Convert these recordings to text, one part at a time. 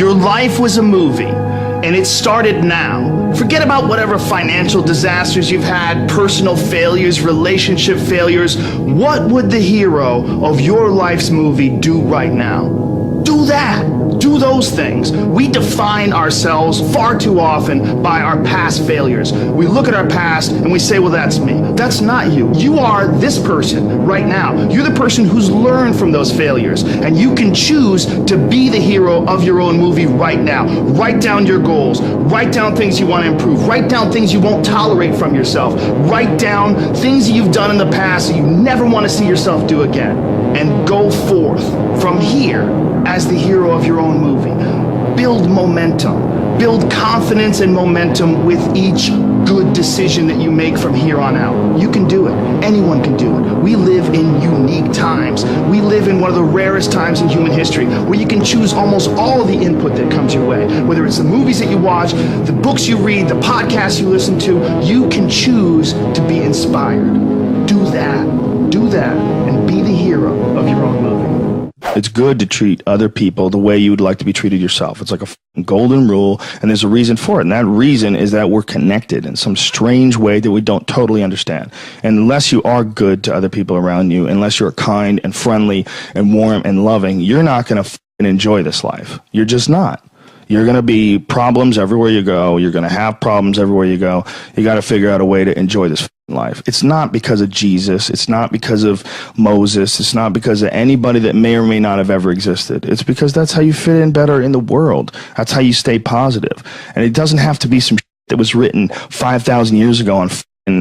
your life was a movie and it started now, forget about whatever financial disasters you've had, personal failures, relationship failures. What would the hero of your life's movie do right now? Do that. Do those things. We define ourselves far too often by our past failures. We look at our past and we say, well, that's me. That's not you. You are this person right now. You're the person who's learned from those failures, and you can choose to be the hero of your own movie right now. Write down your goals. Write down things you want to improve. Write down things you won't tolerate from yourself. Write down things that you've done in the past that you never want to see yourself do again. And go forth from here as the hero of your own movie. Build momentum. Build confidence and momentum with each good decision that you make from here on out. You can do it. Anyone can do it. We live in unique times. We live in one of the rarest times in human history where you can choose almost all of the input that comes your way. Whether it's the movies that you watch, the books you read, the podcasts you listen to, you can choose to be inspired. Do that. Do that and be the hero of your own movie. It's good to treat other people the way you would like to be treated yourself. It's like a golden rule, and there's a reason for it. And that reason is that we're connected in some strange way that we don't totally understand. And unless you are good to other people around you, unless you're kind and friendly and warm and loving, you're not going to enjoy this life. You're just not. You're going to be problems everywhere you go. You're going to have problems everywhere you go. You got to figure out a way to enjoy this life. It's not because of Jesus. It's not because of Moses. It's not because of anybody that may or may not have ever existed. It's because that's how you fit in better in the world. That's how you stay positive. And it doesn't have to be some that was written 5,000 years ago on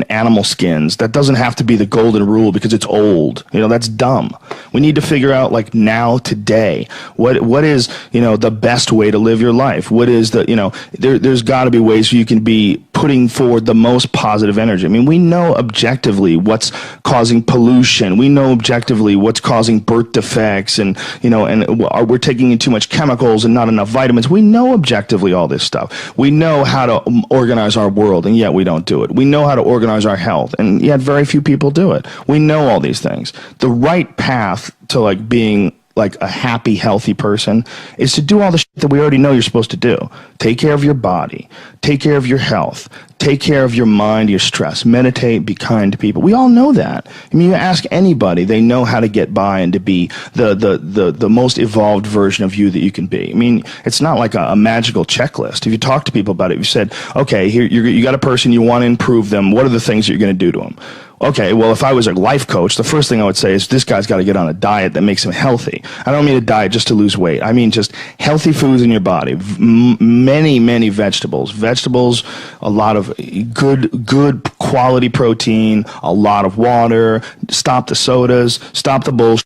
animal skins. That doesn't have to be the golden rule because it's old. You know, that's dumb. We need to figure out, like, now, today, what is, you know, the best way to live your life? What is the, you know, there's got to be ways where you can be putting forward the most positive energy. I mean, we know objectively what's causing pollution. We know objectively what's causing birth defects, and, you know, and we're taking in too much chemicals and not enough vitamins. We know objectively all this stuff. We know how to organize our world, and yet we don't do it. We know how to organize our health, and yet very few people do it. We know all these things. The right path to, like, being like a happy, healthy person is to do all the shit that we already know you're supposed to do. Take care of your body. Take care of your health. Take care of your mind, your stress. Meditate, be kind to people. We all know that. I mean, you ask anybody, they know how to get by and to be the most evolved version of you that you can be. I mean, it's not like a magical checklist. If you talk to people about it, you said, okay, here you got a person, you want to improve them. What are the things that you're going to do to them? Okay, well, if I was a life coach, the first thing I would say is this guy's got to get on a diet that makes him healthy. I don't mean a diet just to lose weight. I mean just healthy foods in your body. Many vegetables. Vegetables, a lot of good quality protein, a lot of water. Stop the sodas. Stop the bullshit.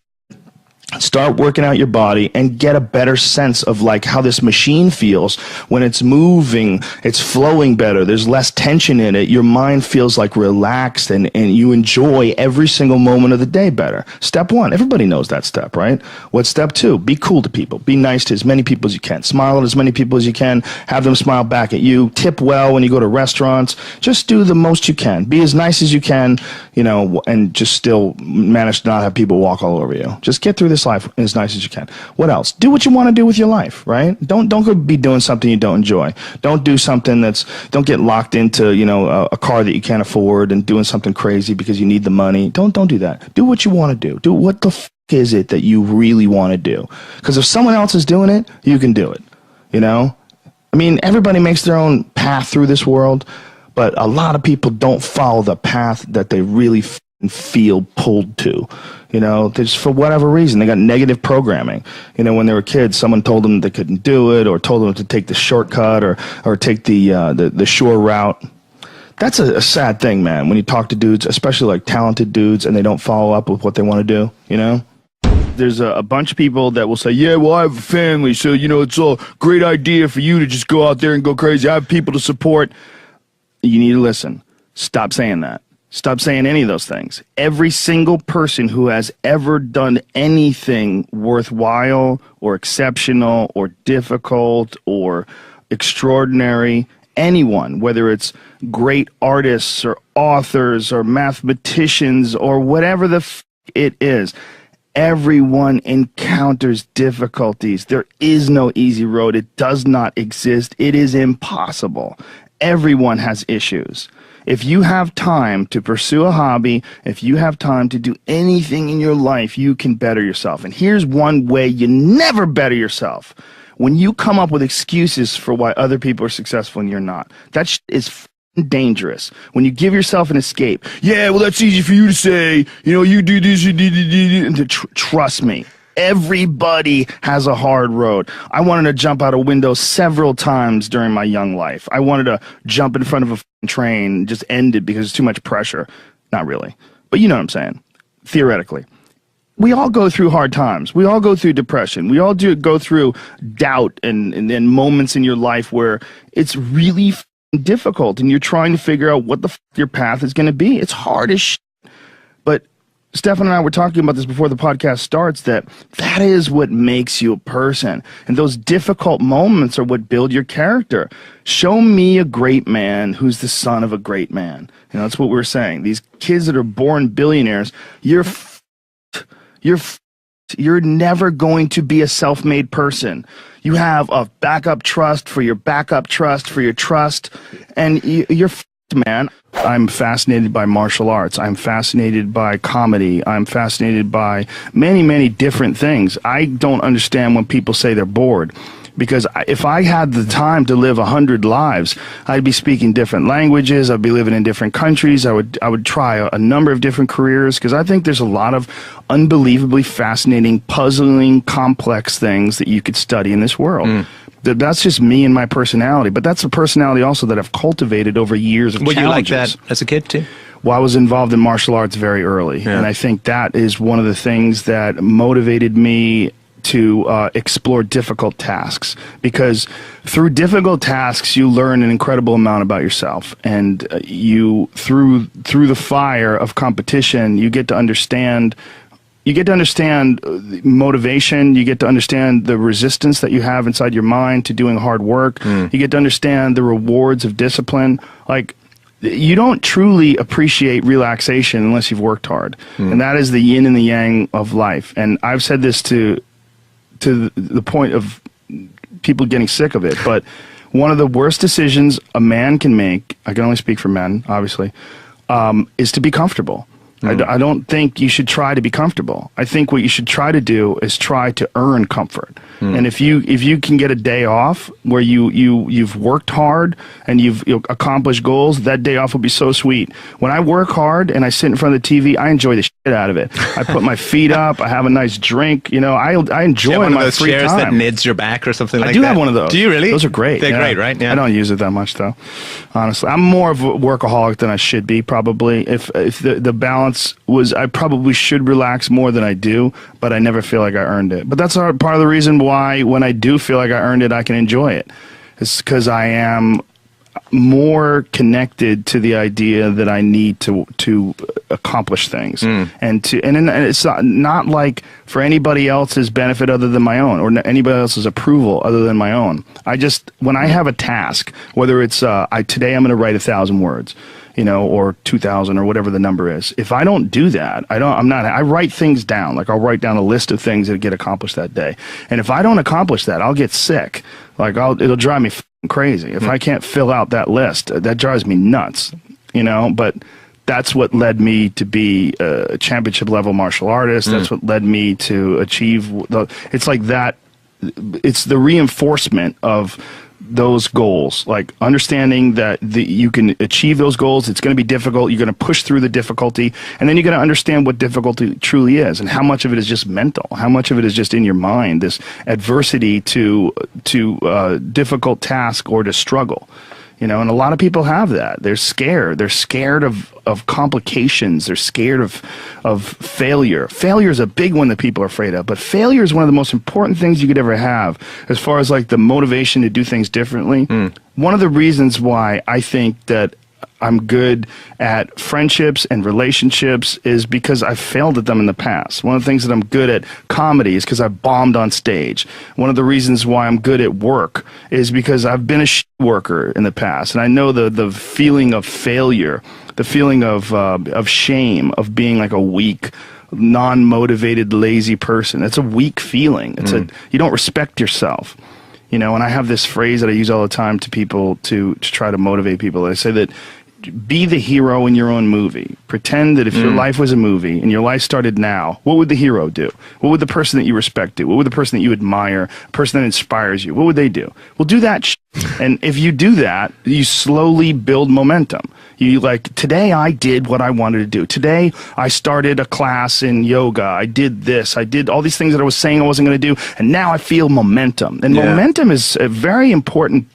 Start working out your body and get a better sense of, like, how this machine feels when it's moving, it's flowing better, there's less tension in it, your mind feels like relaxed, and you enjoy every single moment of the day better. Step one, everybody knows that step, right? What's step two? Be cool to people. Be nice to as many people as you can. Smile at as many people as you can. Have them smile back at you. Tip well when you go to restaurants. Just do the most you can. Be as nice as you can, you know, and just still manage to not have people walk all over you. Just get through this life as nice as you can. What else? Do what you want to do with your life, right? Don't go be doing something you don't enjoy. Don't do something don't get locked into, you know, a car that you can't afford and doing something crazy because you need the money. Don't do that. Do what you want to do. Do what the f is it that you really want to do? Because if someone else is doing it, you can do it, you know? I mean, everybody makes their own path through this world, but a lot of people don't follow the path that they really feel pulled to. You know, just for whatever reason, they got negative programming. You know, when they were kids, someone told them they couldn't do it, or told them to take the shortcut, or take the shore route. That's a sad thing, man, when you talk to dudes, especially like talented dudes, and they don't follow up with what they want to do, you know? There's a bunch of people that will say, yeah, well, I have a family, so, you know, it's a great idea for you to just go out there and go crazy. I have people to support. You need to listen. Stop saying that. Stop saying any of those things. Every single person who has ever done anything worthwhile or exceptional or difficult or extraordinary, anyone, whether it's great artists or authors or mathematicians or whatever the f it is, Everyone encounters difficulties. There is no easy road. It does not exist. It is impossible. Everyone has issues. If you have time to pursue a hobby, if you have time to do anything in your life, you can better yourself. And here's one way you never better yourself. When you come up with excuses for why other people are successful and you're not. That is dangerous. When you give yourself an escape. Yeah, well, that's easy for you to say. You know, you do this, you do. And trust me. Everybody has a hard road. I wanted to jump out a window several times during my young life. I wanted to jump in front of a train and just end it because it's too much pressure. Not really. But you know what I'm saying. Theoretically. We all go through hard times. We all go through depression. We all go through doubt and moments in your life where it's really difficult and you're trying to figure out what the your path is going to be. It's hard as shit. But Stefan and I were talking about this before the podcast starts, that is what makes you a person. And those difficult moments are what build your character. Show me a great man who's the son of a great man. You know, that's what we're saying. These kids that are born billionaires, you're never going to be a self-made person. You have a backup trust for your backup trust for your trust, and you're man. I'm fascinated by martial arts. I'm fascinated by comedy. I'm fascinated by many, many different things. I don't understand when people say they're bored. Because if I had the time to live 100 lives, I'd be speaking different languages. I'd be living in different countries. I would try a number of different careers, because I think there's a lot of unbelievably fascinating, puzzling, complex things that you could study in this world. That's just me and my personality. But that's a personality also that I've cultivated over years of challenges. Were you like that as a kid too? Well, I was involved in martial arts very early. Yeah. And I think that is one of the things that motivated me to explore difficult tasks, because through difficult tasks you learn an incredible amount about yourself, and you through the fire of competition you get to understand motivation, you get to understand the resistance that you have inside your mind to doing hard work, you get to understand the rewards of discipline. Like, you don't truly appreciate relaxation unless you've worked hard, and that is the yin and the yang of life. And I've said this to the point of people getting sick of it, but one of the worst decisions a man can make, I can only speak for men, obviously, is to be comfortable. I don't think you should try to be comfortable. I think what you should try to do is try to earn comfort. And if you can get a day off where you've worked hard and you've accomplished goals, that day off will be so sweet. When I work hard and I sit in front of the TV, I enjoy the shit out of it. I put my feet up, I have a nice drink, you know, I enjoy my free time. Chairs that nids your back or something like that? I do have one of those. Do you really? Those are great. They're great, right? Yeah. I don't use it that much though, honestly. I'm more of a workaholic than I should be, probably. If the balance was, I probably should relax more than I do, but I never feel like I earned it. But that's part of the reason why when I do feel like I earned it, I can enjoy it. It's because I am more connected to the idea that I need to accomplish things, and it's not like for anybody else's benefit other than my own, or anybody else's approval other than my own. When I have a task, whether it's today I'm going to write 1,000 words, you know, or 2,000 or whatever the number is. If I don't do that, I write things down. Like, I'll write down a list of things that get accomplished that day. And if I don't accomplish that, I'll get sick. Like, it'll drive me crazy. If I can't fill out that list, that drives me nuts, you know. But that's what led me to be a championship level martial artist. That's what led me to achieve it's like that. It's the reinforcement of those goals, like understanding that you can achieve those goals. It's going to be difficult. You're going to push through the difficulty, and then you're going to understand what difficulty truly is, and how much of it is just mental, how much of it is just in your mind, this adversity to difficult task or to struggle. You know, and a lot of people have that. They're scared. They're scared of complications. They're scared of failure. Failure is a big one that people are afraid of. But failure is one of the most important things you could ever have as far as like the motivation to do things differently. One of the reasons why I think that I'm good at friendships and relationships is because I've failed at them in the past. One of the things that I'm good at comedy is because I bombed on stage. One of the reasons why I'm good at work is because I've been a worker in the past, and I know the feeling of failure, the feeling of shame, of being like a weak, non-motivated, lazy person. That's a weak feeling. It's you don't respect yourself. You know, and I have this phrase that I use all the time to people to try to motivate people. I say that be the hero in your own movie. Pretend that if your life was a movie and your life started now, what would the hero do? What would the person that you respect do? What would the person that you admire, a person that inspires you, what would they do? Well, do that and if you do that, you slowly build momentum. You like, today I did what I wanted to do. Today I started a class in yoga. I did this. I did all these things that I was saying I wasn't going to do, and now I feel momentum. And momentum is a very important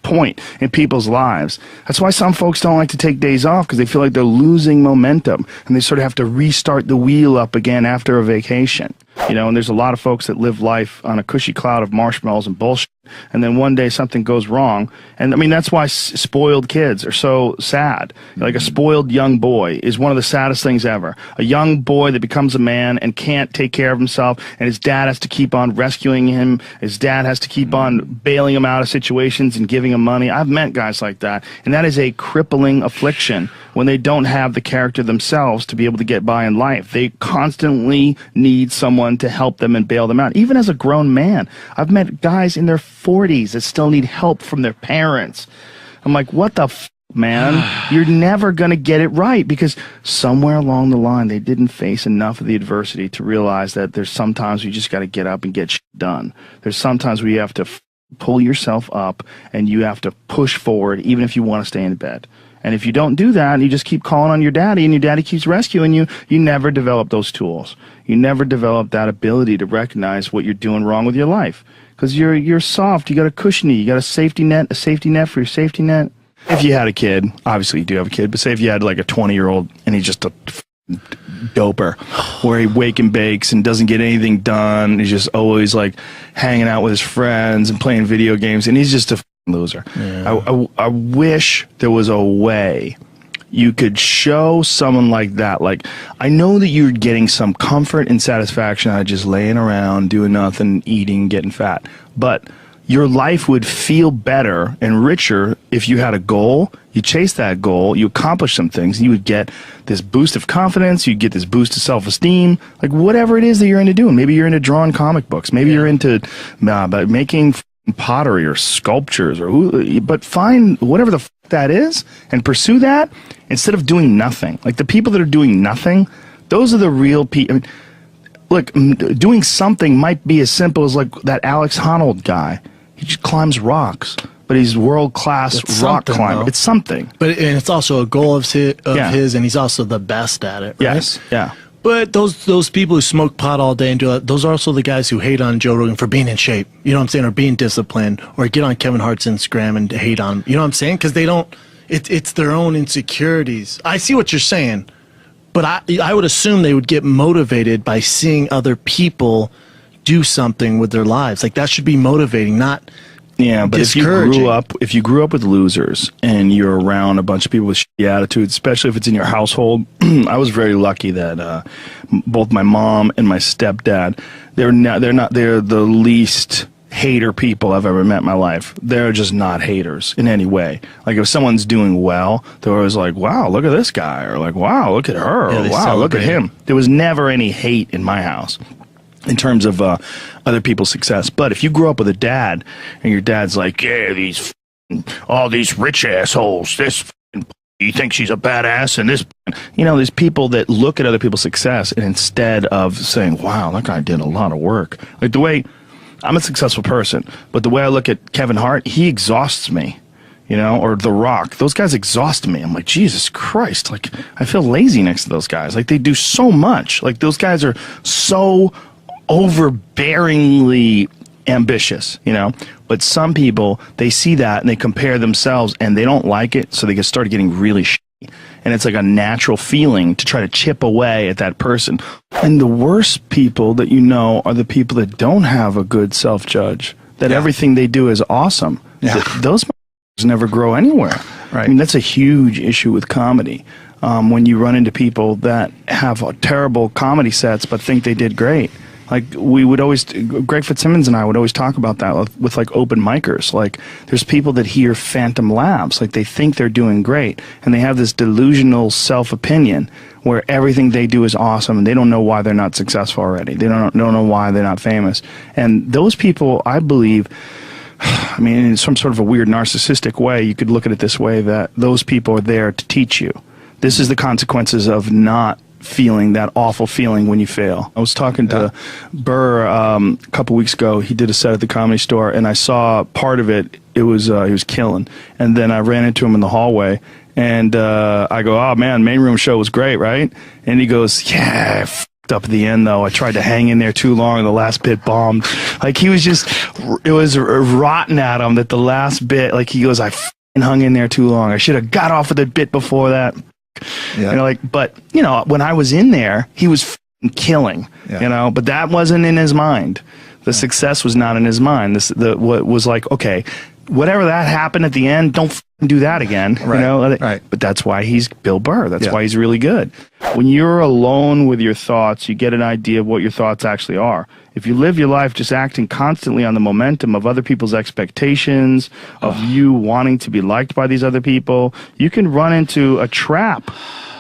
point in people's lives. That's why some folks don't like to take days off, because they feel like they're losing momentum and they sort of have to restart the wheel up again after a vacation. You know, and there's a lot of folks that live life on a cushy cloud of marshmallows and bullshit, and then one day something goes wrong. And I mean, that's why spoiled kids are so sad. Like a spoiled young boy is one of the saddest things ever. A young boy that becomes a man and can't take care of himself, and his dad has to keep on rescuing him. His dad has to keep on bailing him out of situations and giving him money. I've met guys like that, and that is a crippling affliction when they don't have the character themselves to be able to get by in life. They constantly need someone to help them and bail them out. Even as a grown man, I've met guys in their 40s that still need help from their parents. I'm like, what the f, man? You're never going to get it right, because somewhere along the line they didn't face enough of the adversity to realize that there's sometimes you just got to get up and get shit done. There's sometimes where you have to pull yourself up and you have to push forward even if you want to stay in bed. And if you don't do that, and you just keep calling on your daddy, and your daddy keeps rescuing you, you never develop those tools. You never develop that ability to recognize what you're doing wrong with your life. Because you're soft, you got a cushiony, you got a safety net for your safety net. If you had a kid, obviously you do have a kid, but say if you had like a 20-year-old and he's just a doper, where he wake and bakes and doesn't get anything done, he's just always like hanging out with his friends and playing video games, and he's just a loser. Yeah. I wish there was a way you could show someone like that, like, I know that you're getting some comfort and satisfaction out of just laying around, doing nothing, eating, getting fat, but your life would feel better and richer if you had a goal, you chase that goal, you accomplish some things, and you would get this boost of confidence, you'd get this boost of self-esteem, like whatever it is that you're into doing. Maybe you're into drawing comic books, maybe you're into making pottery or sculptures, but find whatever the f that is and pursue that instead of doing nothing. Like the people that are doing nothing, those are the real people. I mean, look, doing something might be as simple as like that Alex Honnold guy. He just climbs rocks, but he's world-class rock climber. Though. It's something. And it's also a goal of his, and he's also the best at it, right? Yes, yeah. But those people who smoke pot all day and do that, those are also the guys who hate on Joe Rogan for being in shape. You know what I'm saying? Or being disciplined. Or get on Kevin Hart's Instagram and hate on him. You know what I'm saying? Because they don't, it's their own insecurities. I see what you're saying. But I would assume they would get motivated by seeing other people do something with their lives. Like that should be motivating, not but if you grew up with losers and you're around a bunch of people with shitty attitudes, especially if it's in your household, I was very lucky that both my mom and my stepdad, they're the least hater people I've ever met in my life. They're just not haters in any way. Like if someone's doing well, they're always like, wow, look at this guy, or like, wow, look at her, or wow, look at him. There was never any hate in my house in terms of other people's success. But if you grow up with a dad and your dad's like, yeah, all these rich assholes, this he thinks she's a badass, and this, you know, there's people that look at other people's success, and instead of saying, wow, that guy did a lot of work, like the way I'm a successful person, but the way I look at Kevin Hart, he exhausts me. You know, or The Rock, those guys exhaust me. I'm like, Jesus Christ, like I feel lazy next to those guys. Like they do so much. Like those guys are so overbearingly ambitious, you know. But some people, they see that and they compare themselves and they don't like it, so they get started getting really shitty. And it's like a natural feeling to try to chip away at that person. And the worst people that you know are the people that don't have a good self-judge, that everything they do is awesome. Those never grow anywhere. Right. I mean, that's a huge issue with comedy. When you run into people that have terrible comedy sets but think they did great. Like we would always, Greg Fitzsimmons and I would always talk about that with like open micers. Like there's people that hear phantom laughs, like they think they're doing great, and they have this delusional self-opinion where everything they do is awesome, and they don't know why they're not successful already. They don't know why they're not famous. And those people, I believe, I mean, in some sort of a weird narcissistic way, you could look at it this way, that those people are there to teach you. This is the consequences of not feeling that awful feeling when you fail. I was talking to Burr a couple weeks ago. He did a set at the Comedy Store, and I saw part of it. It was he was killing. And then I ran into him in the hallway, and I go, "Oh man, main room show was great, right?" And he goes, "Yeah, I f***ed up at the end though. I tried to hang in there too long, and the last bit bombed." Like he was just, it was rotten at him that the last bit. Like he goes, "I f***ing hung in there too long. I should have got off of the bit before that." Yeah. You know, like, but you know, when I was in there, he was f***ing killing. Yeah. You know, but that wasn't in his mind. The success was not in his mind. What was like, okay, whatever that happened at the end, don't f***ing do that again. Right. You know, right. But that's why he's Bill Burr. That's why he's really good. When you're alone with your thoughts, you get an idea of what your thoughts actually are. If you live your life just acting constantly on the momentum of other people's expectations, of you wanting to be liked by these other people, you can run into a trap,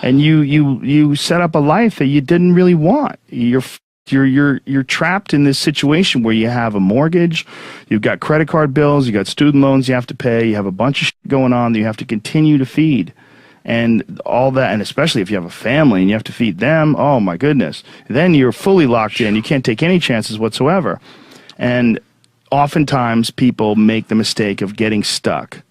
and you set up a life that you didn't really want. You're trapped in this situation where you have a mortgage, you've got credit card bills, you got student loans you have to pay, you have a bunch of shit going on that you have to continue to feed. And all that, and especially if you have a family and you have to feed them, oh my goodness, then you're fully locked in. You can't take any chances whatsoever. And oftentimes people make the mistake of getting stuck.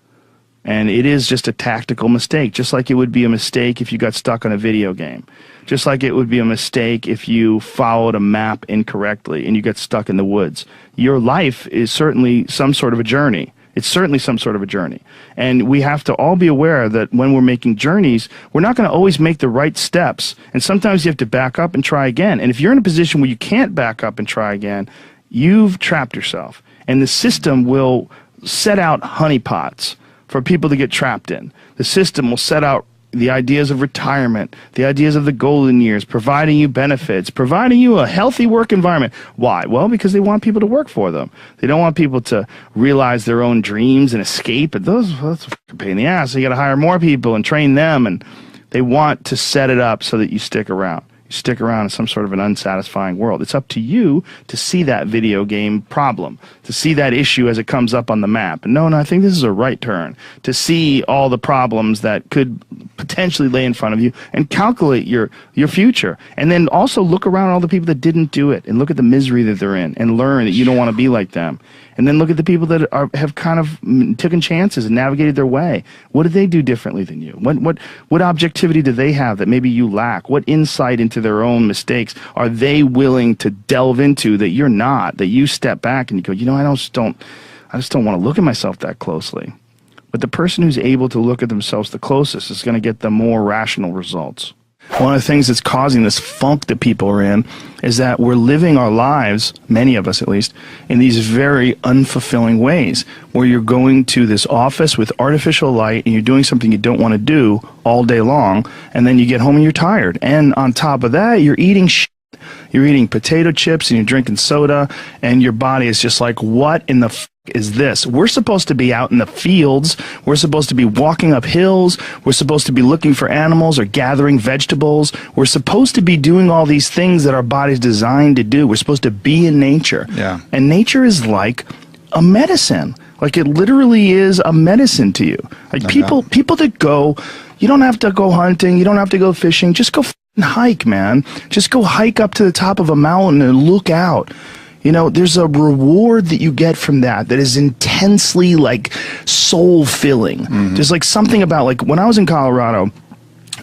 And it is just a tactical mistake, just like it would be a mistake if you got stuck on a video game. Just like it would be a mistake if you followed a map incorrectly and you get stuck in the woods. Your life is certainly some sort of a journey. It's certainly some sort of a journey. And we have to all be aware that when we're making journeys, we're not going to always make the right steps. And sometimes you have to back up and try again. And if you're in a position where you can't back up and try again, you've trapped yourself. And the system will set out honeypots for people to get trapped in. The system will set out the ideas of retirement, the ideas of the golden years, providing you benefits, providing you a healthy work environment. Why? Well, because they want people to work for them. They don't want people to realize their own dreams and escape. And that's a pain in the ass. So you got to hire more people and train them, and they want to set it up so that you stick around. Stick around in some sort of an unsatisfying world. It's up to you to see that video game problem, to see that issue as it comes up on the map. And no, I think this is a right turn. To see all the problems that could potentially lay in front of you and calculate your future. And then also look around at all the people that didn't do it and look at the misery that they're in and learn that you don't want to be like them. And then look at the people that have kind of taken chances and navigated their way. What did they do differently than you? What objectivity do they have that maybe you lack? What insight into their own mistakes are they willing to delve into that you're not, that you step back and you go, you know, I just don't want to look at myself that closely. But the person who's able to look at themselves the closest is going to get the more rational results. One of the things that's causing this funk that people are in is that we're living our lives, many of us at least, in these very unfulfilling ways, where you're going to this office with artificial light and you're doing something you don't want to do all day long, and then you get home and you're tired. And on top of that, you're eating shit. You're eating potato chips and you're drinking soda, and your body is just like, what in the f is this? We're supposed to be out in the fields. We're supposed to be walking up hills. We're supposed to be looking for animals or gathering vegetables. We're supposed to be doing all these things that our body's designed to do. We're supposed to be in nature. Yeah. And nature is like a medicine. Like it literally is a medicine to you. Like people that go, you don't have to go hunting. You don't have to go fishing. Just go hike, man. Just go hike up to the top of a mountain and look out. You know, there's a reward that you get from that is intensely, like, soul-filling. Mm-hmm. There's, like, something about, like, when I was in Colorado,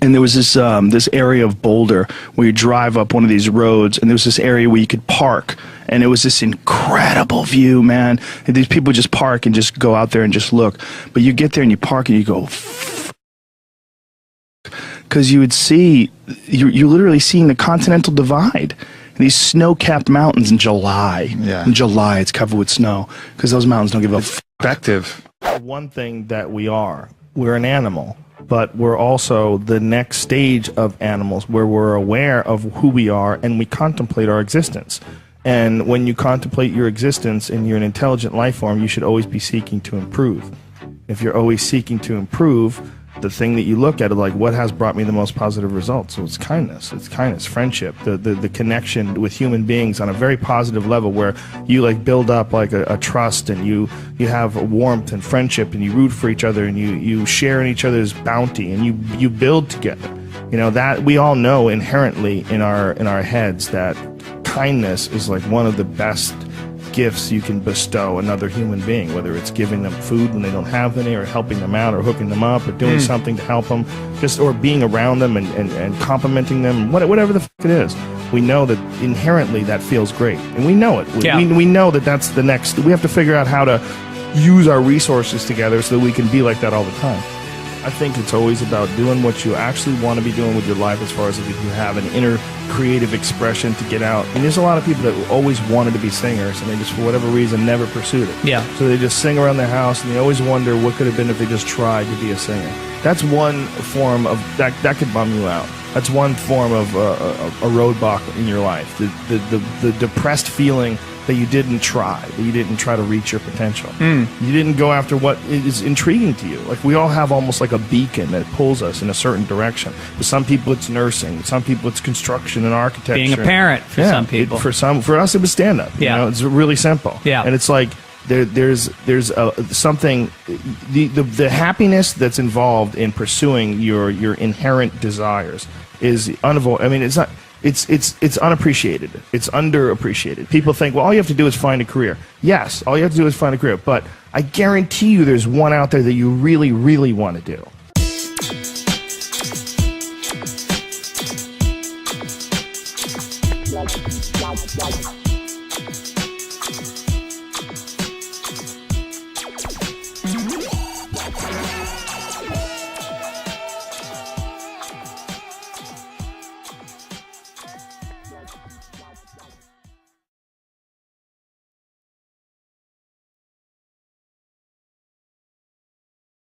and there was this this area of Boulder where you drive up one of these roads, and there was this area where you could park, and it was this incredible view, man. And these people just park and just go out there and just look. But you get there and you park and you go, because you would see, you're literally seeing the Continental Divide. These snow-capped mountains in July. Yeah. In July, it's covered with snow because those mountains don't give a perspective. One thing that we're an animal, but we're also the next stage of animals where we're aware of who we are and we contemplate our existence. And when you contemplate your existence and you're an intelligent life form, you should always be seeking to improve. If you're always seeking to improve, the thing that you look at is like, what has brought me the most positive results? So it's kindness, friendship, the connection with human beings on a very positive level, where you like build up like a trust, and you have warmth and friendship, and you root for each other, and you share in each other's bounty, and you build together. You know, that we all know inherently in our heads that kindness is like one of the best gifts you can bestow another human being, whether it's giving them food when they don't have any, or helping them out, or hooking them up, or doing something to help them, or being around them and complimenting them, whatever the it is. We know that inherently that feels great, and we know it. We know that that's the next. We have to figure out how to use our resources together so that we can be like that all the time. I think it's always about doing what you actually want to be doing with your life, as far as if you have an inner creative expression to get out. And there's a lot of people that always wanted to be singers, and they just, for whatever reason, never pursued it. Yeah. So they just sing around their house, and they always wonder what could have been if they just tried to be a singer. That's one form of, that could bum you out. That's one form of a roadblock in your life. The depressed feeling that you didn't try to reach your potential. You didn't go after what is intriguing to you. Like, we all have almost like a beacon that pulls us in a certain direction. For some people it's nursing, some people it's construction and architecture. Being a parent for some people. For us it was stand-up. Yeah. You know, it's really simple. Yeah. And it's like, there's something, the happiness that's involved in pursuing your inherent desires is unavoidable. I mean, it's not. It's unappreciated. It's underappreciated. People think, well, all you have to do is find a career. Yes, all you have to do is find a career. But I guarantee you there's one out there that you really, really want to do.